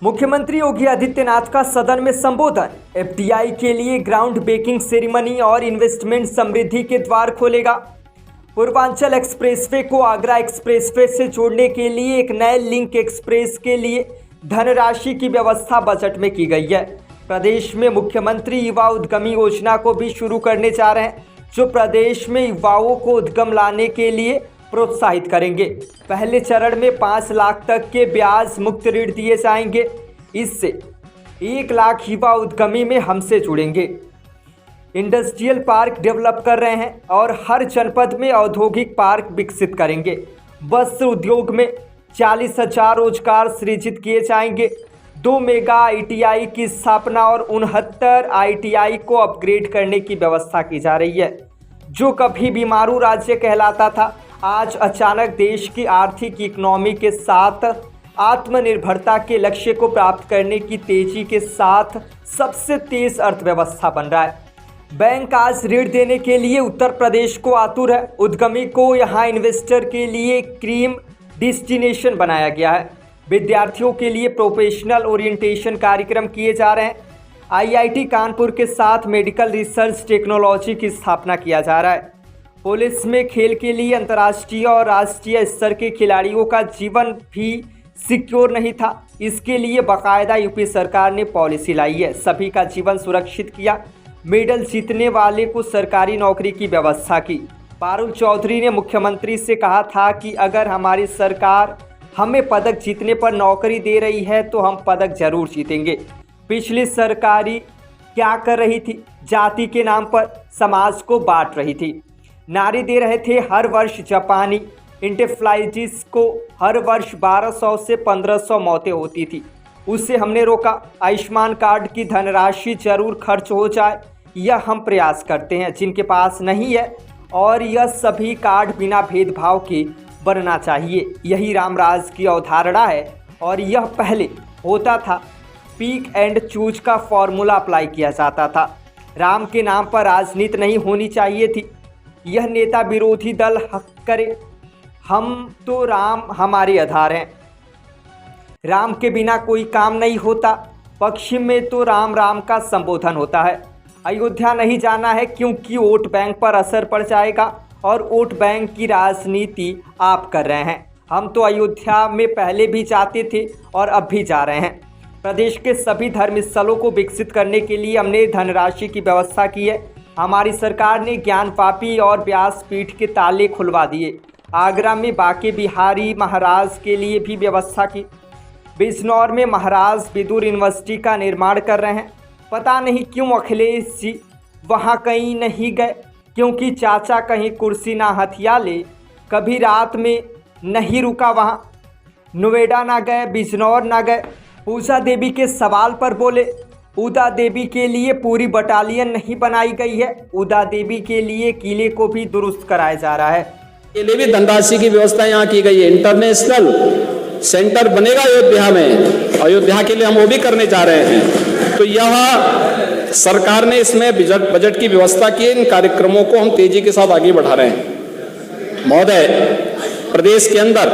मुख्यमंत्री योगी आदित्यनाथ का सदन में संबोधन। एफडीआई के लिए ग्राउंड ब्रेकिंग सेरेमनी और इन्वेस्टमेंट समृद्धि के द्वार खोलेगा। पूर्वांचल एक्सप्रेसवे को आगरा एक्सप्रेसवे से जोड़ने के लिए एक नए लिंक एक्सप्रेस के लिए धनराशि की व्यवस्था बजट में की गई है। प्रदेश में मुख्यमंत्री युवा उद्यमी योजना को भी शुरू करने जा रहे हैं, जो प्रदेश में युवाओं को उद्यम लाने के लिए प्रोत्साहित करेंगे। पहले चरण में 5 लाख तक के ब्याज मुक्त ऋण दिए जाएंगे। इससे 1 लाख युवा उद्यमी में हमसे जुड़ेंगे। इंडस्ट्रियल पार्क डेवलप कर रहे हैं और हर जनपद में औद्योगिक पार्क विकसित करेंगे। वस्त्र उद्योग में 40,000 रोजगार सृजित किए जाएंगे। 2 मेगा ITI की स्थापना और 69 ITI को अपग्रेड करने की व्यवस्था की जा रही है। जो कभी बीमारू राज्य कहलाता था, आज अचानक देश की आर्थिक इकोनॉमी के साथ आत्मनिर्भरता के लक्ष्य को प्राप्त करने की तेजी के साथ सबसे तेज अर्थव्यवस्था बन रहा है। बैंक आज ऋण देने के लिए उत्तर प्रदेश को आतुर है। उद्यमी को यहां इन्वेस्टर के लिए क्रीम डेस्टिनेशन बनाया गया है। विद्यार्थियों के लिए प्रोफेशनल ओरिएंटेशन कार्यक्रम किए जा रहे हैं। IIT कानपुर के साथ मेडिकल रिसर्च टेक्नोलॉजी की स्थापना किया जा रहा है। पुलिस में खेल के लिए अंतर्राष्ट्रीय और राष्ट्रीय स्तर के खिलाड़ियों का जीवन भी सिक्योर नहीं था। इसके लिए बाकायदा यूपी सरकार ने पॉलिसी लाई है। सभी का जीवन सुरक्षित किया। मेडल जीतने वाले को सरकारी नौकरी की व्यवस्था की। पारुल चौधरी ने मुख्यमंत्री से कहा था कि अगर हमारी सरकार हमें पदक जीतने पर नौकरी दे रही है तो हम पदक जरूर जीतेंगे। पिछली सरकारी क्या कर रही थी? जाति के नाम पर समाज को बांट रही थी। नारे दे रहे थे हर वर्ष जापानी इंटेफ्लाइटिस को हर वर्ष 1200 से 1500 मौतें होती थी। उससे हमने रोका। आयुष्मान कार्ड की धनराशि जरूर खर्च हो जाए, यह हम प्रयास करते हैं। जिनके पास नहीं है और यह सभी कार्ड बिना भेदभाव के बनना चाहिए। यही रामराज की अवधारणा है और यह पहले होता था। पिक एंड चूज का फॉर्मूला अप्लाई किया जाता था। राम के नाम पर राजनीति नहीं होनी चाहिए थी। यह नेता विरोधी दल हक करे, हम तो राम हमारे आधार हैं। राम के बिना कोई काम नहीं होता। पश्चिम में तो राम राम का संबोधन होता है। अयोध्या नहीं जाना है क्योंकि वोट बैंक पर असर पड़ जाएगा और वोट बैंक की राजनीति आप कर रहे हैं। हम तो अयोध्या में पहले भी जाते थे और अब भी जा रहे हैं। प्रदेश के सभी धर्म स्थलों को विकसित करने के लिए हमने धनराशि की व्यवस्था की है। हमारी सरकार ने ज्ञानवापी और व्यासपीठ के ताले खुलवा दिए। आगरा में बांके बिहारी महाराज के लिए भी व्यवस्था की। बिजनौर में महाराज विदुर यूनिवर्सिटी का निर्माण कर रहे हैं। पता नहीं क्यों अखिलेश जी वहां कहीं नहीं गए, क्योंकि चाचा कहीं कुर्सी ना हथिया ले। कभी रात में नहीं रुका वहां। नोएडा ना गए, बिजनौर ना गए। पूजा देवी के सवाल पर बोले उदा देवी के लिए पूरी बटालियन नहीं बनाई गई है। उदा देवी के लिए किले को भी दुरुस्त कराया जा रहा है। के लिए भी धनराशि की व्यवस्था यहाँ की गई है। इंटरनेशनल सेंटर बनेगा अयोध्या में। अयोध्या के लिए हम वो भी करने जा रहे हैं। तो यह सरकार ने इसमें बजट की व्यवस्था की है। इन कार्यक्रमों को हम तेजी के साथ आगे बढ़ा रहे हैं। महोदय, प्रदेश के अंदर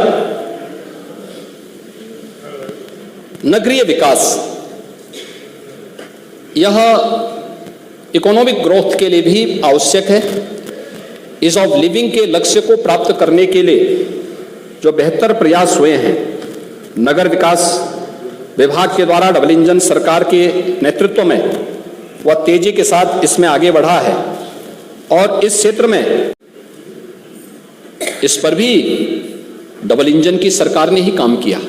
नगरीय विकास, यह इकोनॉमिक ग्रोथ के लिए भी आवश्यक है। ईज ऑफ लिविंग के लक्ष्य को प्राप्त करने के लिए जो बेहतर प्रयास हुए हैं, नगर विकास विभाग के द्वारा डबल इंजन सरकार के नेतृत्व में वह तेजी के साथ इसमें आगे बढ़ा है। और इस क्षेत्र में इस पर भी डबल इंजन की सरकार ने ही काम किया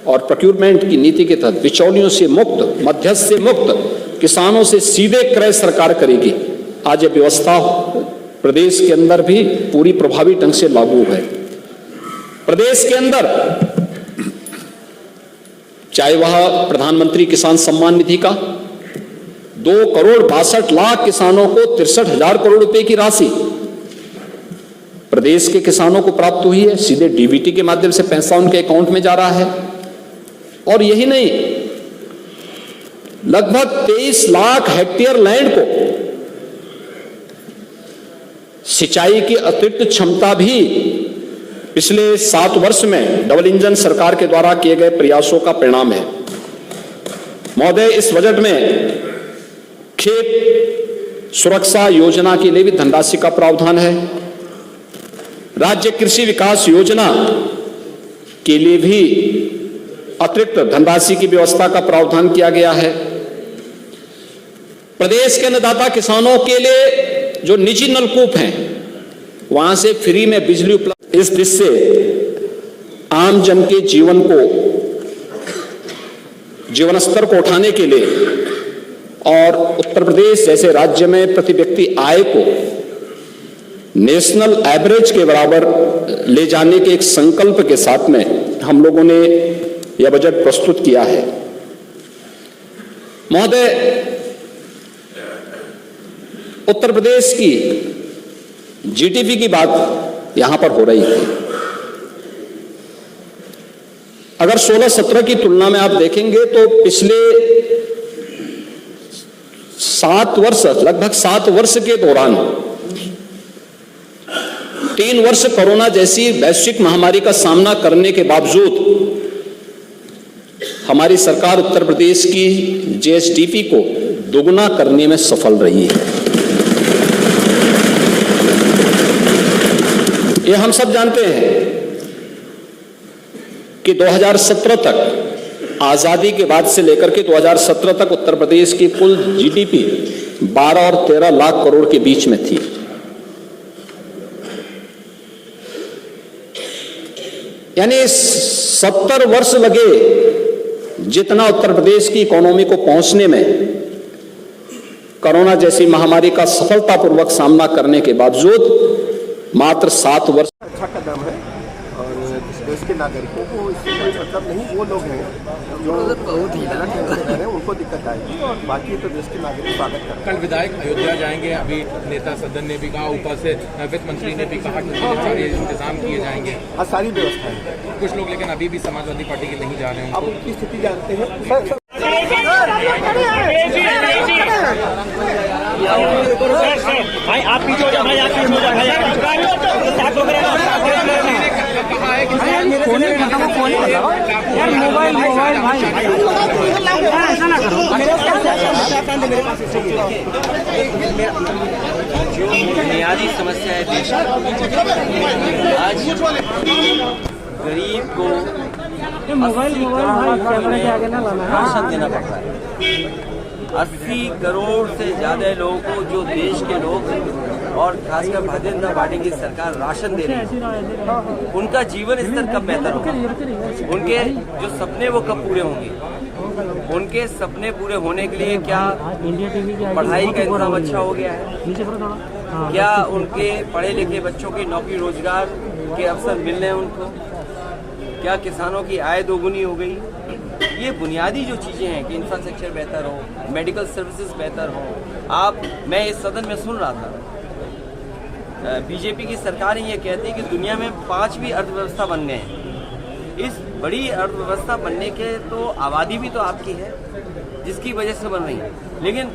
और प्रोक्यूरमेंट की नीति के तहत बिचौलियों से मुक्त, मध्यस्थ से मुक्त, किसानों से सीधे क्रय सरकार करेगी। आज यह व्यवस्था प्रदेश के अंदर भी पूरी प्रभावी ढंग से लागू है। प्रदेश के अंदर चाहे वह प्रधानमंत्री किसान सम्मान निधि का 2,62,00,000 किसानों को 63,000 करोड़ रुपए की राशि प्रदेश के किसानों को प्राप्त हुई है। सीधे DBT के माध्यम से पैसा उनके अकाउंट में जा रहा है। और यही नहीं, लगभग 23 लाख हेक्टेयर लैंड को सिंचाई की अतिरिक्त क्षमता भी पिछले 7 वर्ष में डबल इंजन सरकार के द्वारा किए गए प्रयासों का परिणाम है। महोदय, इस बजट में खेत सुरक्षा योजना के लिए भी धनराशि का प्रावधान है। राज्य कृषि विकास योजना के लिए भी अतिरिक्त धनराशि की व्यवस्था का प्रावधान किया गया है। प्रदेश के अन्नदाता किसानों के लिए जो निजी नलकूप हैं वहां से फ्री में बिजली उपलब्ध, इस दृष्टि से आम जन के जीवन स्तर को उठाने के लिए और उत्तर प्रदेश जैसे राज्य में प्रति व्यक्ति आय को नेशनल एवरेज के बराबर ले जाने के एक संकल्प के साथ में हम लोगों ने यह बजट प्रस्तुत किया है। महोदय, उत्तर प्रदेश की जीडीपी की बात यहां पर हो रही थी। अगर 16-17 की तुलना में आप देखेंगे तो पिछले 7 वर्ष, लगभग 7 वर्ष के दौरान 3 वर्ष कोरोना जैसी वैश्विक महामारी का सामना करने के बावजूद हमारी सरकार उत्तर प्रदेश की जीएसडीपी को दोगुना करने में सफल रही है। ये हम सब जानते हैं कि 2017 तक, आजादी के बाद से लेकर के 2017 तक उत्तर प्रदेश की कुल जीडीपी 12 और 13 लाख करोड़ के बीच में थी। यानी 70 वर्ष लगे जितना उत्तर प्रदेश की इकोनॉमी को पहुंचने में कोरोना जैसी महामारी का सफलतापूर्वक सामना करने के बावजूद मात्र 7 वर्ष। अच्छा कदम है और देश के नागरिकों को इससे कोई मतलब नहीं। वो लोग हैं जो बहुत ही गलत कर रहे हैं, उनको दिक्कत आएगी और बाकी तो देश के नागरिक स्वागत करते हैं। कल विधायक अयोध्या जाएंगे, अभी नेता सदन ने भी कहा, ऊपर से वित्त मंत्री ने भी कहा कि सारे इंतजाम किए जाएंगे। हाँ, सारी व्यवस्था है। कुछ लोग लेकिन अभी भी समाजवादी पार्टी के नहीं जा रहे हैं। अब उनकी स्थिति जानते हैं। भाई आप पीछे हो जाओ, भाई आप पीछे हो जाओ, भाई मोबाइल भाई ऐसा ना करो। जो बुनियादी समस्या है देश की, आज गरीब को राशन देना पड़ रहा है। 80 करोड़ से ज्यादा लोगों को, जो देश के लोग और खासकर भारतीय जनता पार्टी की सरकार राशन दे रही है, उनका जीवन स्तर कब बेहतर होगा? उनके जो सपने वो कब पूरे होंगे? उनके सपने पूरे होने के लिए क्या पढ़ाई का इंतजाम अच्छा हो गया है? क्या उनके पढ़े लिखे बच्चों की नौकरी रोजगार के अवसर मिल रहे हैं उनको? क्या किसानों की आय दोगुनी हो गई? ये बुनियादी जो चीज़ें हैं कि इंफ्रास्ट्रक्चर बेहतर हो, मेडिकल सर्विसेज बेहतर हो। मैं इस सदन में सुन रहा था, बीजेपी की सरकार ये कहती है कि दुनिया में 5वीं अर्थव्यवस्था बन गए हैं। इस बड़ी अर्थव्यवस्था बनने के तो आबादी भी तो आपकी है जिसकी वजह से बन रही है, लेकिन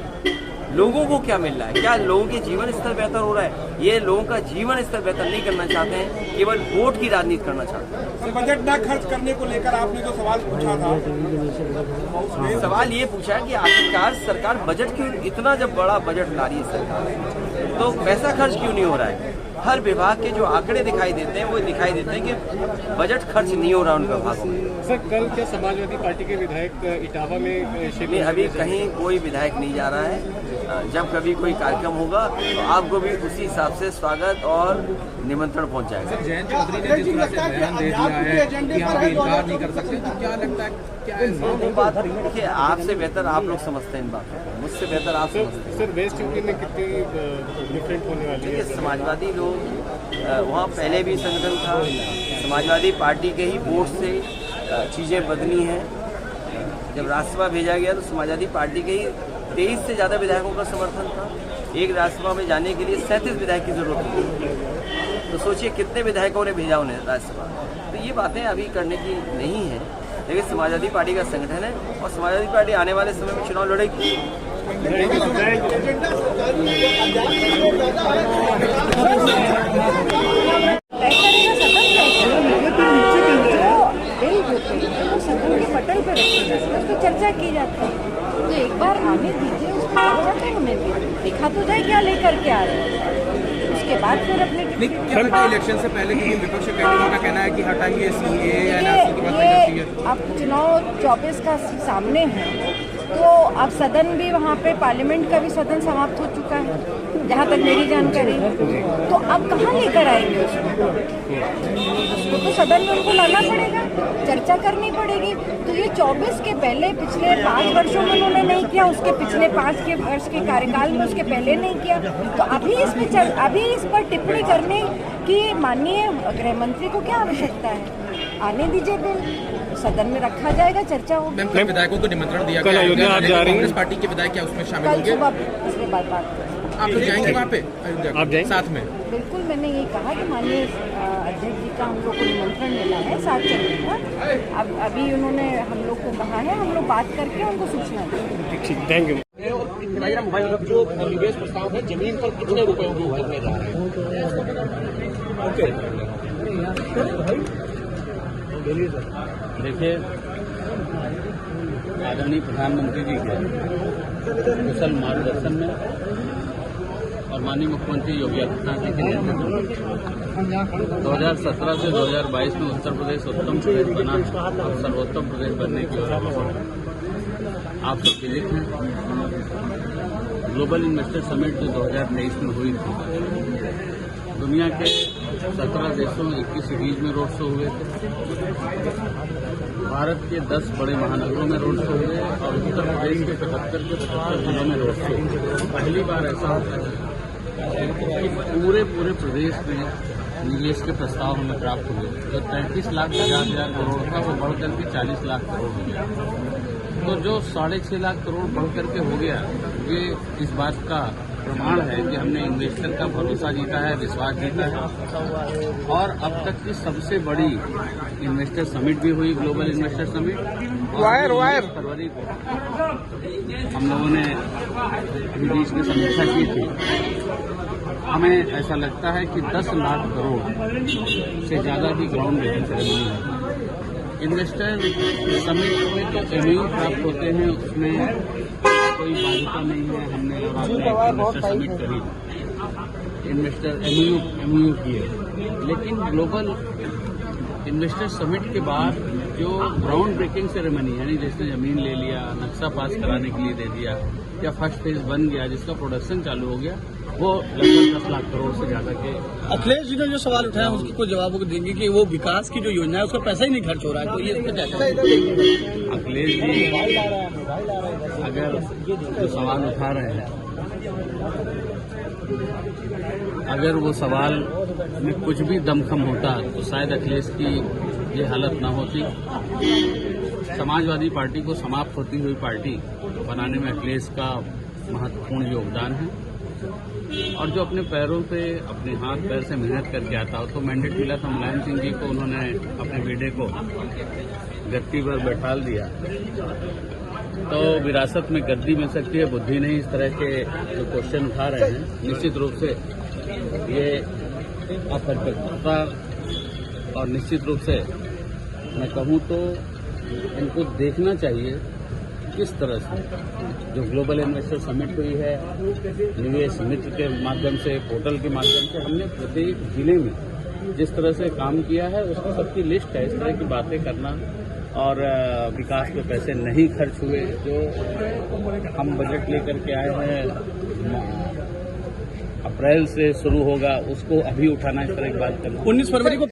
लोगों को क्या मिल रहा है? क्या लोगों के जीवन स्तर बेहतर हो रहा है? ये लोगों का जीवन स्तर बेहतर नहीं करना चाहते हैं, केवल वोट की राजनीति करना चाहते हैं। बजट न खर्च करने को लेकर आपने जो सवाल पूछा था, सवाल ये पूछा कि आखिरकार सरकार बजट क्यों, इतना जब बड़ा बजट ला रही है सरकार, तो पैसा खर्च क्यों नहीं हो रहा है? हर विभाग के जो आंकड़े दिखाई देते हैं वो दिखाई देते हैं कि बजट खर्च नहीं हो रहा उन विभागों में। सर, कल क्या समाजवादी पार्टी के विधायक इटावा में नहीं, अभी कहीं कोई विधायक नहीं जा रहा है। जब कभी कोई कार्यक्रम होगा तो आपको भी उसी हिसाब से स्वागत और निमंत्रण पहुंच जाएगा। जयंत चौधरी ने जिस तरह से बयान दे दिया है कि हम भी इनकार नहीं कर सकते, तो क्या लगता है क्या वो बात? देखिए, आपसे बेहतर आप लोग समझते हैं इन बातों को, मुझसे बेहतर आप समझते हैं। सर, वेस्ट यूपी में कितनी डिफरेंट होने वाली है? समाजवादी लोग वहाँ पहले भी संगठन था, समाजवादी पार्टी के ही वोट से चीज़ें बदली हैं। जब राज्यसभा भेजा गया तो समाजवादी पार्टी के ही 23 से ज़्यादा विधायकों का समर्थन था। एक राज्यसभा में जाने के लिए 37 विधायक की जरूरत होती, तो सोचिए कितने विधायकों ने भेजा उन्हें राज्यसभा। तो ये बातें अभी करने की नहीं है, लेकिन समाजवादी पार्टी का संगठन है और समाजवादी पार्टी आने वाले समय में चुनाव लड़ेगी। पटल पे में रखी जाती है, उस पर चर्चा की जाती है। तो एक बार आने दीजिए, उस पर चर्चा तो होने दीजिए, देखा तो जाए क्या लेकर के आ रहे हैं, उसके बाद फिर अपने नहीं, क्या लगता है इलेक्शन से पहले क्योंकि विपक्ष कैंडिडेटों का कहना है कि हटाइए सीए या एनआरसी की बात करती है। अब चुनाव 24 का सामने है, तो अब सदन भी वहाँ पे पार्लियामेंट का भी सदन समाप्त हो चुका है, जहाँ तक मेरी जानकारी है। तो अब कहाँ लेकर आएंगे उसको तो सदन में उनको लाना पड़ेगा, चर्चा करनी पड़ेगी। तो ये 24 के पहले पिछले 5 वर्षों में उन्होंने नहीं किया, उसके पिछले 5 के वर्ष के कार्यकाल में उसके पहले नहीं किया, तो अभी इस पर टिप्पणी करने की माननीय गृह मंत्री को क्या आवश्यकता है? आने दीजिए बिल, सदन में रखा जाएगा, चर्चा होगी। मैम, विधायकों को निमंत्रण दिया गया है, कांग्रेस पार्टी के विधायक क्या उसमें शामिल कल होंगे? सुबह इसके बाद बात करें। आप लोग जाएंगे वहाँ पे अयोध्या साथ में? बिल्कुल, मैंने यही कहा कि माननीय अध्यक्ष जी का हम लोग को निमंत्रण मिला है, साथ चलेगा। अब अभी उन्होंने हम लोग को कहा है, हम लोग बात करके उनको सूचना देंगे। Thank you. जो निवेश प्रस्ताव है, जमीन पर कितने रुपए उपयोग करने जा रहे हैं? देखिए, आदरणीय प्रधानमंत्री जी के कुशल मार्गदर्शन में और माननीय मुख्यमंत्री योगी आदित्यनाथ जी के नेतृत्व में 2017 से 2022 में उत्तर प्रदेश उत्तम प्रदेश बना और सर्वोत्तम प्रदेश बनने की ओर आप सब विदित हैं। ग्लोबल इन्वेस्टर समिट जो 2023 में हुई थी, दुनिया के 17 देशों 21 सिटीज में रोड शो हुए थे, भारत के 10 बड़े महानगरों में रोड शो हुए और उत्तर प्रदेश के 75 जिलों में रोड शो हुए। पहली बार ऐसा होता है कि पूरे प्रदेश में निवेश के प्रस्ताव हमें प्राप्त हुए। जो 33 लाख 50 हजार करोड़ था वो बढ़कर के 40 लाख करोड़ हो गया। तो जो 6.5 लाख करोड़ बढ़कर के हो गया, ये इस बात का प्रमाण है कि हमने इन्वेस्टर का भरोसा जीता है, विश्वास जीता है। और अब तक की सबसे बड़ी इन्वेस्टर समिट भी हुई, ग्लोबल इन्वेस्टर समिट। फरवरी को हम लोगों ने अभी बीच में समीक्षा की थी। हमें ऐसा लगता है कि 10 लाख करोड़ से ज़्यादा की ग्राउंड ब्रेकिंग सेरेमनी है। इन्वेस्टर समिट में तो एमओयू प्राप्त होते हैं, उसमें कोई बाध्यता नहीं है। हमने इन्वेस्टर समिट करी, इन्वेस्टर एमओयू किए, लेकिन ग्लोबल इन्वेस्टर समिट के बाद जो ग्राउंड ब्रेकिंग सेरेमनी यानी जिसने जमीन ले लिया, नक्शा पास कराने के लिए दे दिया या फर्स्ट फेज बन गया, जिसका प्रोडक्शन चालू हो गया, वो लगभग 10 लाख करोड़ से ज्यादा के। अखिलेश जी ने जो सवाल उठाया उसकी कोई जवाब देंगे कि वो विकास की जो योजना है उसका पैसा ही नहीं खर्च हो रहा है, तो ये इस पर क्या कहेंगे? अखिलेश जी अगर जो सवाल उठा रहे हैं, अगर वो सवाल में कुछ भी दमखम होता तो शायद अखिलेश की ये हालत ना होती। समाजवादी पार्टी को समाप्त होती हुई पार्टी बनाने में अखिलेश का महत्वपूर्ण योगदान है। और जो अपने पैरों पे, अपने हाथ पैर से मेहनत करके आता हो, तो मैंडेट मिला था मुलायम सिंह जी को, उन्होंने अपने बेटे को गद्दी पर बैठाल दिया। तो विरासत में गद्दी मिल सकती है, बुद्धि नहीं। इस तरह के जो क्वेश्चन उठा रहे हैं, निश्चित रूप से ये अपरिपक्वता, और निश्चित रूप से मैं कहूँ तो इनको देखना चाहिए किस तरह से जो ग्लोबल इन्वेस्टर समिट हुई है, निवेश मित्र के माध्यम से, पोर्टल के माध्यम से, हमने प्रत्येक जिले में जिस तरह से काम किया है उसकी सबकी लिस्ट है। इस तरह की बातें करना और विकास पे पैसे नहीं खर्च हुए, जो हम बजट लेकर के आए हैं, अप्रैल से शुरू होगा, उसको अभी उठाना, इस तरह की बात करना। 19 फरवरी को